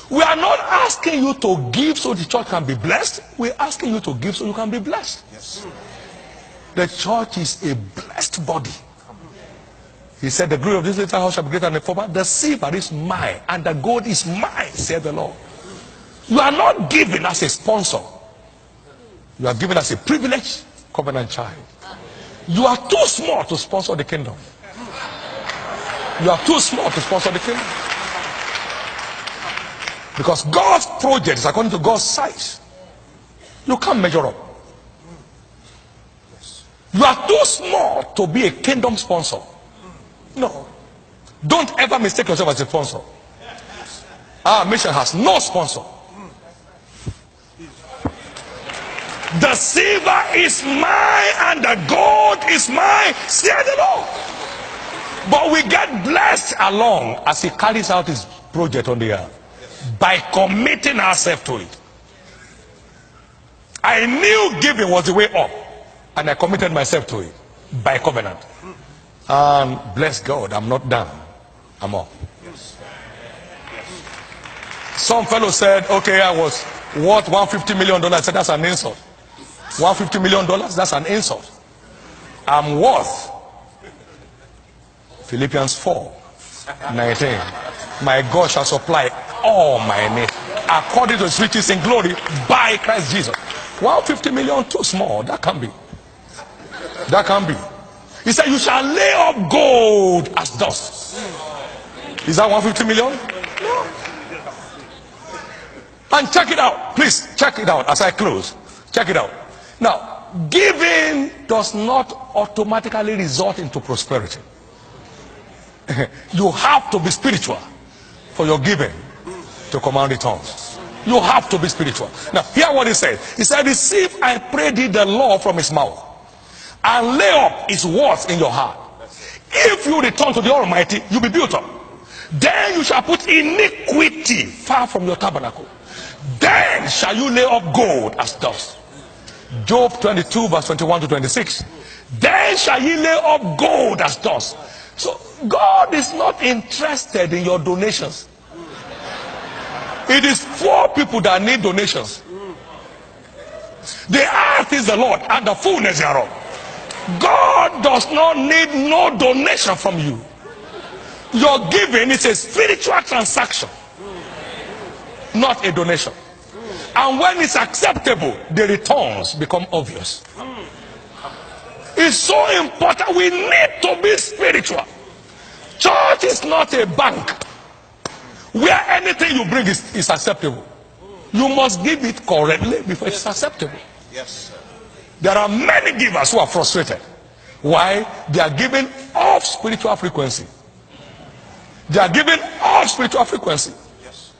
We are not asking you to give so the church can be blessed. We're asking you to give so you can be blessed. Yes. The church is a blessed body. He said, the glory of this little house shall be greater than the former. The silver is mine and the gold is mine, said the Lord. You are not given as a sponsor. You are given as a privileged covenant child. You are too small to sponsor the kingdom. You are too small to sponsor the kingdom. Because God's project is according to God's size. You can't measure up. You are too small to be a kingdom sponsor. No. Don't ever mistake yourself as a sponsor. Our mission has no sponsor. The silver is mine and the gold is mine, said the Lord. But we get blessed along as he carries out his project on the earth by committing ourselves to it. I knew giving was the way up, and I committed myself to it by covenant. And bless God, I'm not done. I'm up. Some fellow said, okay, I was worth $150 million. I said, that's an insult. $150 million, that's an insult. I'm worth Philippians 4:19. My God shall supply all my needs according to his riches in glory by Christ Jesus. 150 million too small. That can be. That can be. He said, you shall lay up gold as dust. Is that 150 million? No. And check it out. Please check it out as I close. Check it out. Now, giving does not automatically result into prosperity. You have to be spiritual for your giving to command returns. You have to be spiritual. Now, hear what he said. He said, receive, I pray thee, the law from his mouth, and lay up his words in your heart. If you return to the Almighty, you'll be built up. Then you shall put iniquity far from your tabernacle. Then shall you lay up gold as dust. Job 22 verse 21 to 26. Then shall ye lay up gold as dust. So God is not interested in your donations. It is poor people that need donations. The earth is the Lord and the fullness thereof. God does not need no donation from you. Your giving is a spiritual transaction, not a donation. And when it's acceptable, the returns become obvious. It's so important. We need to be spiritual. Church is not a bank where anything you bring is acceptable. You must give it correctly before it's acceptable. Yes, sir. There are many givers who are frustrated. Why? They are giving off spiritual frequency. They are giving off spiritual frequency. Yes.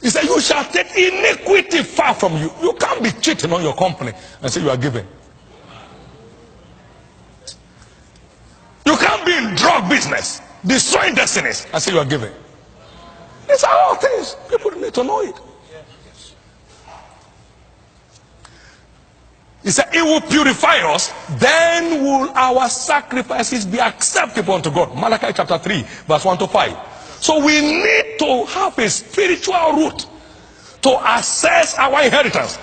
He said, you shall take iniquity far from you. You can't be cheating on your company and say you are giving. You can't be in drug business, destroying destinies, and say you are giving. These are all things. People need to know it. He said, it will purify us, then will our sacrifices be acceptable unto God. Malachi chapter 3, verse 1 to 5. So we need to have a spiritual root to assess our inheritance.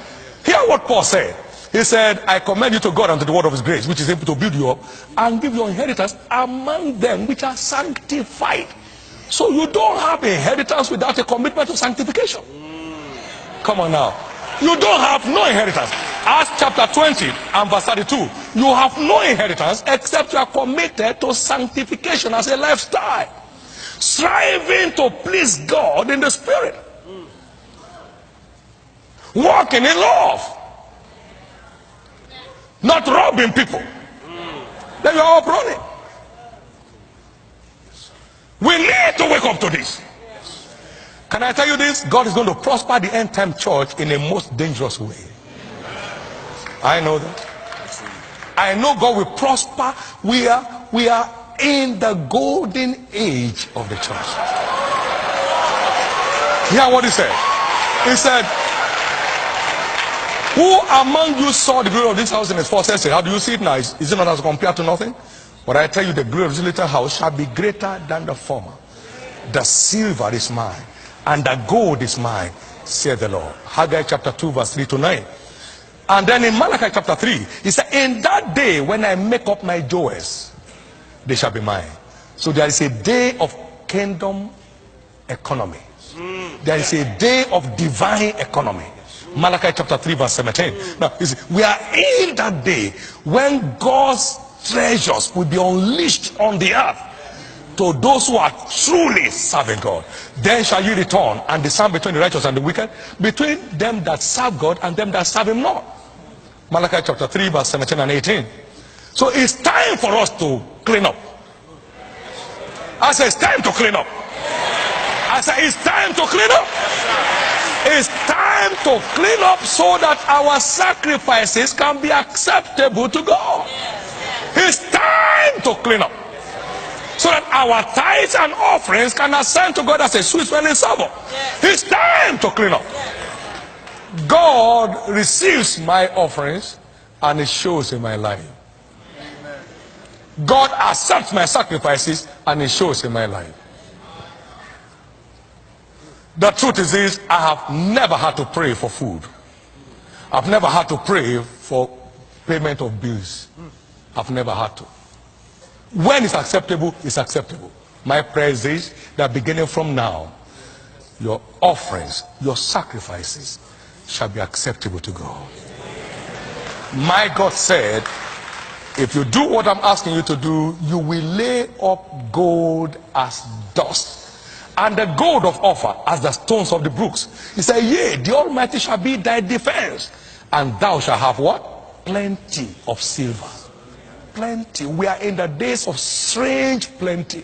Hear what Paul said. He said, I commend you to God and to the word of his grace, which is able to build you up and give your inheritance among them which are sanctified. So you don't have inheritance without a commitment to sanctification. Come on now. You don't have no inheritance. Acts chapter 20 and verse 32. You have no inheritance except you are committed to sanctification as a lifestyle. Striving to please God in the spirit. Walking in love. Not robbing people. Then you are up running. We need to wake up to this. Can I tell you this? God is going to prosper the end time church in a most dangerous way. I know that. I know God will prosper. We are in the golden age of the church. Hear what he said. He said, who among you saw the glory of this house in its first century? How do you see it now? Is it not as compared to nothing? But I tell you, the glory of this little house shall be greater than the former. The silver is mine and the gold is mine, said the Lord. Haggai chapter 2 verse 3 to 9. And then in Malachi chapter 3, he said, in that day when I make up my jewels, they shall be mine. So there is a day of kingdom economy. There is a day of divine economy. Malachi chapter 3 verse 17. Now, you see, we are in that day when God's treasures will be unleashed on the earth to those who are truly serving God. Then shall ye return and discern between the righteous and the wicked, between them that serve God and them that serve him not. Malachi chapter 3 verse 17 and 18. So it's time for us to clean up. I say it's time to clean up. I say it's time to clean up. It's time to clean up so that our sacrifices can be acceptable to God. It's time to clean up so that our tithes and offerings can ascend to God as a sweet smelling savour. It's time to clean up. God receives my offerings and it shows in my life. God accepts my sacrifices and it shows in my life. The truth is this, I have never had to pray for food. I've never had to pray for payment of bills. I've never had to. When it's acceptable, it's acceptable. My prayer is this, that beginning from now, your offerings, your sacrifices shall be acceptable to God. My God said, if you do what I'm asking you to do, you will lay up gold as dust, and the gold of Ophir as the stones of the brooks. He said, yea, the Almighty shall be thy defense, and thou shalt have what? Plenty of silver. Plenty. We are in the days of strange plenty.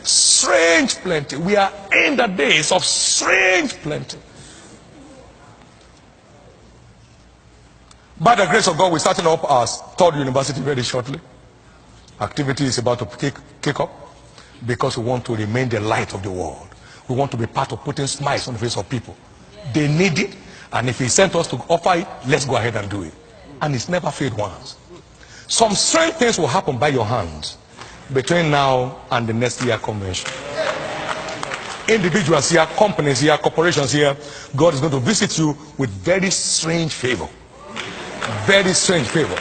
Strange plenty. We are in the days of strange plenty. By the grace of God, we're starting up our third university very shortly. Activity is about to kick up because we want to remain the light of the world. We want to be part of putting smiles on the face of people. They need it, and if he sent us to offer it, let's go ahead and do it. And it's never failed once. Some strange things will happen by your hands between now and the next year convention. Individuals here, companies here, corporations here, God is going to visit you with very strange favor. Very strange favor.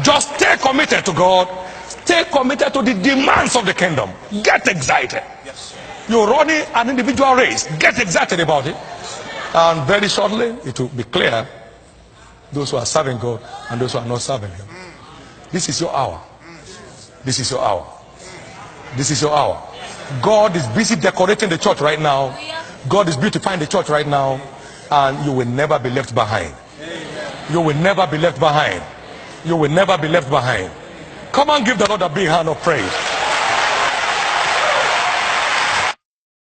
Just stay committed to God. Stay committed to the demands of the kingdom. Get excited. You're running an individual race. Get excited about it. And very shortly, it will be clear those who are serving God and those who are not serving him. This is your hour. This is your hour. This is your hour. God is busy decorating the church right now. God is beautifying the church right now. And you will never be left behind. You will never be left behind. You will never be left behind. Come and give the Lord a big hand of praise.